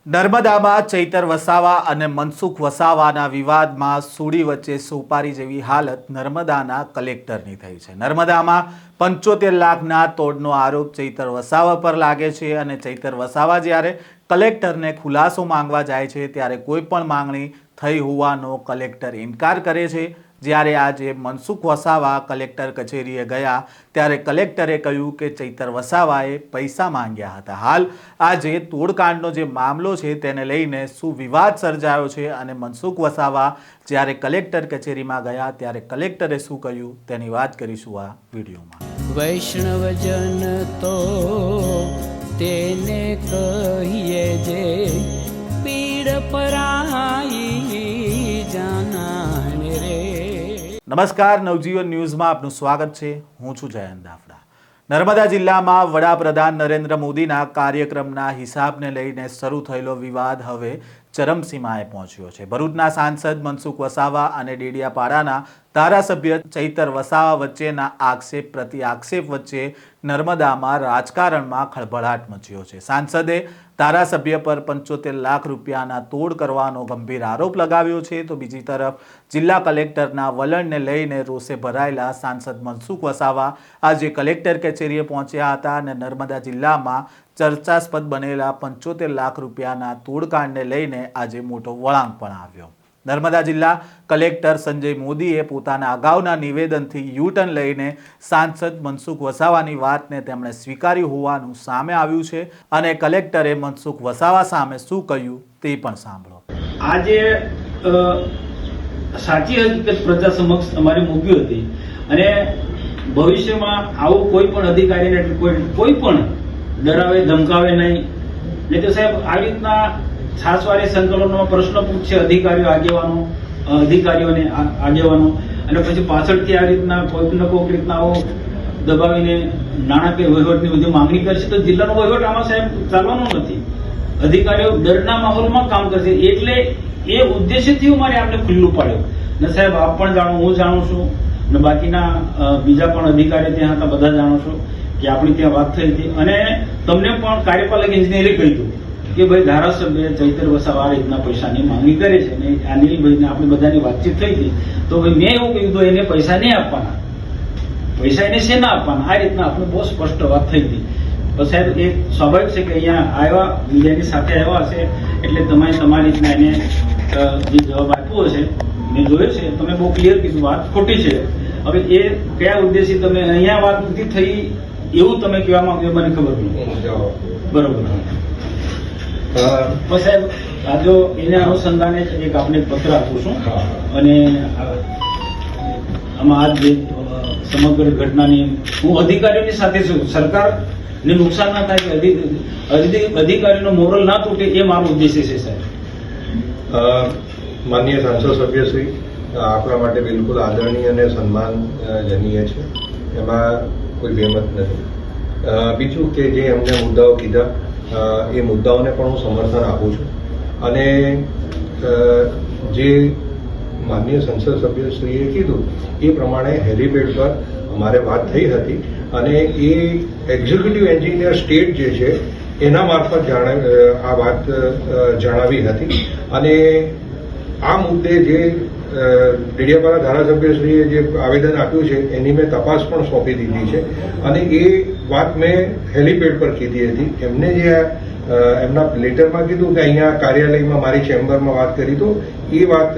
નર્મદામાં ચૈતર વસાવા અને મનસુખ વસાવાના વિવાદમાં સુડી વચ્ચે સોપારી જેવી હાલત નર્મદાના કલેક્ટરની થઈ છે। નર્મદામાં 75 લાખના તોડનો આરોપ ચૈતર વસાવા પર લાગે છે અને ચૈતર વસાવા જ્યારે કલેક્ટરને ખુલાસો માંગવા જાય છે ત્યારે કોઈ પણ માંગણી થઈ હોવાનો કલેક્ટર ઇનકાર કરે છે। જ્યારે આજે મનસુખ વસાવા કલેક્ટર કચેરીએ ગયા ત્યારે કલેક્ટરે કહ્યું કે ચૈતર વસાવાએ પૈસા માંગ્યા હતા। હાલ આજે તોડકાંડનો જે મામલો છે તેને લઈને શું વિવાદ સર્જાયો છે અને મનસુખ વસાવા જ્યારે કલેક્ટર કચેરીમાં ગયા ત્યારે કલેક્ટરે શું કહ્યું તેની વાત કરીશું આ વિડીયોમાં। વૈષ્ણવજન તો તેને કહીએ જે પીડ પરાઈ જાનાને રે। નમસ્કાર, નવજીવન ન્યૂઝમાં આપનું સ્વાગત છે। હું છું જયંત દાફડા। નર્મદા જિલ્લામાં વડાપ્રધાન નરેન્દ્ર મોદીના કાર્યક્રમના હિસાબને લઈને શરૂ થયેલો વિવાદ હવે ચરમસીમાએ પહોંચ્યો છે। ભરૂચના સાંસદ મનસુખ વસાવા અને ડેડિયાપાડાના ધારાસભ્ય ચૈતર વસાવા વચ્ચેના આક્ષેપ પ્રતિ આક્ષેપ વચ્ચે નર્મદામાં રાજકારણમાં ખળભળાટ મચ્યો છે। સાંસદે ધારાસભ્ય પર 75 લાખ રૂપિયાના તોડ કરવાનો ગંભીર આરોપ લગાવ્યો છે, તો બીજી તરફ જિલ્લા કલેક્ટરના વલણને લઈને રોષે ભરાયેલા સાંસદ મનસુખ વસાવા આજે કલેક્ટર કચેરીએ પહોંચ્યા હતા અને નર્મદા જિલ્લામાં ચર્ચાસ્પદ બનેલા 75 લાખ રૂપિયાના તોડકાંડને લઈને આજે મોટો વળાંક પણ આવ્યો। નર્મદા જિલ્લા કલેક્ટર સંજય મોદીએ પોતાના અગાઉના નિવેદનથી યુટર્ન લઈને સાંસદ મનસુખ વસાવાની વાતને તેમણે સ્વીકારી હોવાનું સામે આવ્યું છે અને કલેક્ટરે મનસુખ વસાવા સામે શું કહ્યું તે પણ સાંભળો। આજે સાચી હકીકત પ્રજા સમક્ષ અમારી મૂકી હતી અને ભવિષ્યમાં આવું કોઈ પણ અધિકારીને કોઈ પણ ડરાવે ધમકાવે નહીં તો સાહેબ આવી રીતના છાસવારે સંકલનમાં પ્રશ્ન પૂછશે અધિકારીઓને આગેવાનો અને પછી પાછળથી આ રીતના કોઈક ને કોઈક રીતના આવો દબાવીને નાણાકીય વહીવટની બધી માંગણી કરશે તો જિલ્લાનો વહીવટ આમાં સાહેબ ચાલવાનો નથી। અધિકારીઓ ડરના માહોલમાં કામ કરશે એટલે એ ઉદ્દેશ્યથી મારે આપણે ખુલ્લું પાડ્યું ને સાહેબ આપ પણ જાણો, હું જાણું છું અને બાકીના બીજા પણ અધિકારીઓ ત્યાં હતા, બધા જાણો છો કે આપણી ત્યાં વાત થઈ હતી અને તમને પણ કાર્યપાલક ઇજનેરે કહ્યું કે ભાઈ ધારાસભ્ય ચૈતર વસાવા આ રીતના પૈસાની માંગણી કરે છે અને અનિલભાઈને આપણે બધાની વાતચીત થઈ હતી તો ભાઈ મેં એવું કહ્યું એને પૈસા નહીં આપવાના, પૈસા એને શેના આપવાના, આ રીતના આપણે બહુ સ્પષ્ટ વાત થઈ હતી। તો સાહેબ એ સ્વાભાવિક છે કે અહીંયા આવ્યા, મીડિયાની સાથે આવ્યા હશે એટલે તમે તમારી રીતના એને જે જવાબ આપ્યો હશે મેં જોયો છે, તમે બહુ ક્લિયર કીધું વાત ખોટી છે। હવે એ કયા ઉદ્દેશી તમે અહીંયા વાત નથી થઈ એવું તમે કહેવા માંગ્યો મને ખબર નહીં, બરોબર। તો સાહેબ આ જો એના અનુસંધાને એક આપણે પત્ર આપું છું અને આમાં આ જે સમગ્ર ઘટનાની હું અધિકારીઓની સાથે છું, સરકારને નુકસાન ના થાય કે અધિકારીનો મોરલ ના તૂટે એ મારો ઉદ્દેશ્ય છે સાહેબ। માનનીય સાંસદ સભ્યશ્રી આપણા માટે બિલકુલ આદરણીય અને સન્માનજનીય છે, એમાં કોઈ બેમત નથી। બીજું કે જે એમને મુદ્દાઓ કીધા એ મુદ્દાઓને પણ હું સમર્થન આપું છું અને જે માનનીય સંસદ સભ્યશ્રીએ કીધું એ પ્રમાણે હેલીપેડ પર અમારે વાત થઈ હતી અને એ એક્ઝિક્યુટિવ એન્જિનિયર સ્ટેટ જે છે એના મારફત આ વાત જણાવી હતી અને આ મુદ્દે જે ડેડિયાપાડા ધારાસભ્યશ્રીએ જે આવેદન આપ્યું છે એની મેં તપાસ પણ સોંપી દીધી છે અને એ વાત મેં હેલીપેડ પર કીધી હતી। એમને જે એમના લેટરમાં કીધું કે અહીંયા કાર્યાલયમાં મારી ચેમ્બરમાં વાત કરી તો એ વાત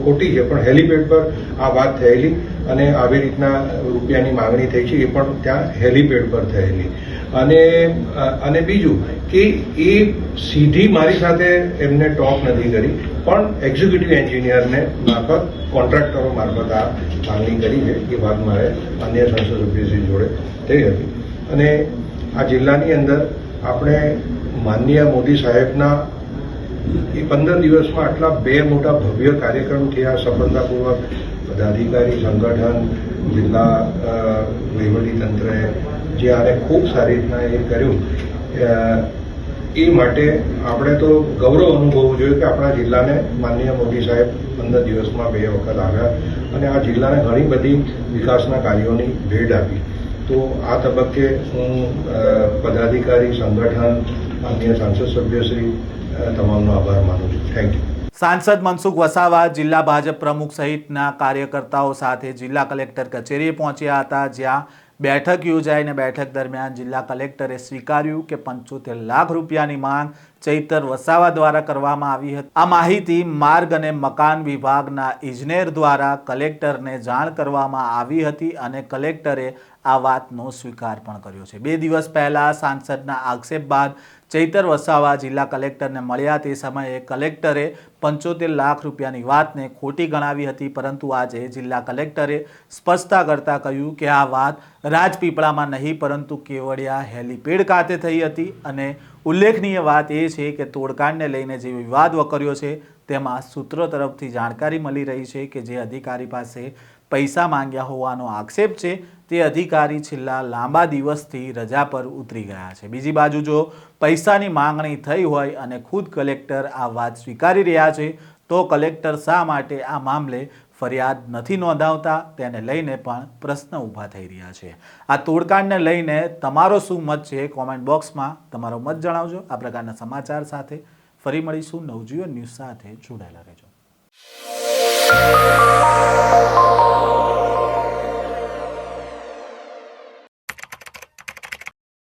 ખોટી છે, પણ હેલીપેડ પર આ વાત થયેલી અને આવી રીતના રૂપિયાની માંગણી થઈ છે એ પણ ત્યાં હેલીપેડ પર થયેલી અને બીજું કે એ સીધી મારી સાથે એમને ટોક નથી કરી પણ એક્ઝિક્યુટિવ એન્જિનિયરને મારફત કોન્ટ્રાક્ટરો મારફત આ માંગણી કરી છે એ વાત મારે અન્ય સંસદ સભ્યશ્રી જોડે થઈ હતી। અને આ જિલ્લાની અંદર આપણે માનનીય મોદી સાહેબના એ 15 દિવસમાં આટલા 2 મોટા ભવ્ય કાર્યક્રમ થયા, સફળતાપૂર્વક પદાધિકારી સંગઠન જિલ્લા વહીવટીતંત્રએ જે આને ખૂબ સારી રીતના એ કર્યું એ માટે આપણે તો ગૌરવ અનુભવવું જોઈએ કે આપણા જિલ્લાને માનનીય મોદી સાહેબ 15 દિવસમાં 2 વખત આવ્યા અને આ જિલ્લાને ઘણી બધી વિકાસના કાર્યોની ભેટ આપી। તો આ તબક્કે હું પદાધિકારી સંગઠન માનનીય સાંસદ સભ્યશ્રી તમામનો આભાર માનું છું. Thank you. સાંસદ મનસુખ વસાવા જિલ્લા ભાજપ પ્રમુખ સહિતના કાર્યકર્તાઓ સાથે જિલ્લા કલેક્ટર કચેરીએ પહોંચ્યા હતા, જ્યાં બેઠક યોજાઈ અને બેઠક દરમિયાન જિલ્લા કલેક્ટરે સ્વીકાર્યું કે 75 લાખ રૂપિયાની માંગ ચૈતર વસાવા દ્વારા કરવામાં આવી હતી. આ માહિતી માર્ગ અને મકાન વિભાગના ઇજનેર દ્વારા કલેક્ટરને જાણ કરવામાં આવી હતી અને કલેક્ટરે આ વાતનો સ્વીકાર પણ કર્યો છે. 2 દિવસ પહેલા સાંસદના આક્ષેપ બાદ ચૈતર વસાવા જિલ્લા કલેક્ટરને મળ્યા. તે સમયે કલેક્ટરે 75 લાખ રૂપિયાની વાતને ખોટી ગણાવી હતી, પરંતુ આજે જિલ્લા કલેક્ટરે સ્પષ્ટતા કરતા કહ્યું કે આ વાત રાજપીપળામાં નહીં પરંતુ કેવડિયા હેલીપેડ ખાતે થઈ હતી. અને ઉલ્લેખનીય વાત એ છે કે તોડકાંડને લઈને જે વિવાદ વકર્યો છે તેમાં સૂત્રો તરફથી જાણકારી મળી રહી છે કે જે અધિકારી પાસે પૈસા માંગ્યા હોવાનો આક્ષેપ છે તે અધિકારી છેલ્લા લાંબા દિવસથી રજા પર ઉતરી ગયા છે. બીજી બાજુ જો પૈસાની માંગણી થઈ હોય અને ખુદ કલેક્ટર આ વાત સ્વીકારી રહ્યા છે તો કલેક્ટર શા માટે આ મામલે ફરિયાદ નથી નોંધાવતા તેને લઈને પણ પ્રશ્ન ઊભા થઈ રહ્યા છે. આ તોડકાંડને લઈને તમારો શું મત છે કોમેન્ટ બોક્સમાં તમારો મત જણાવજો. આ પ્રકારના સમાચાર સાથે ફરી મળીશું. નવજીવન ન્યૂઝ સાથે જોડાયેલા રહેજો.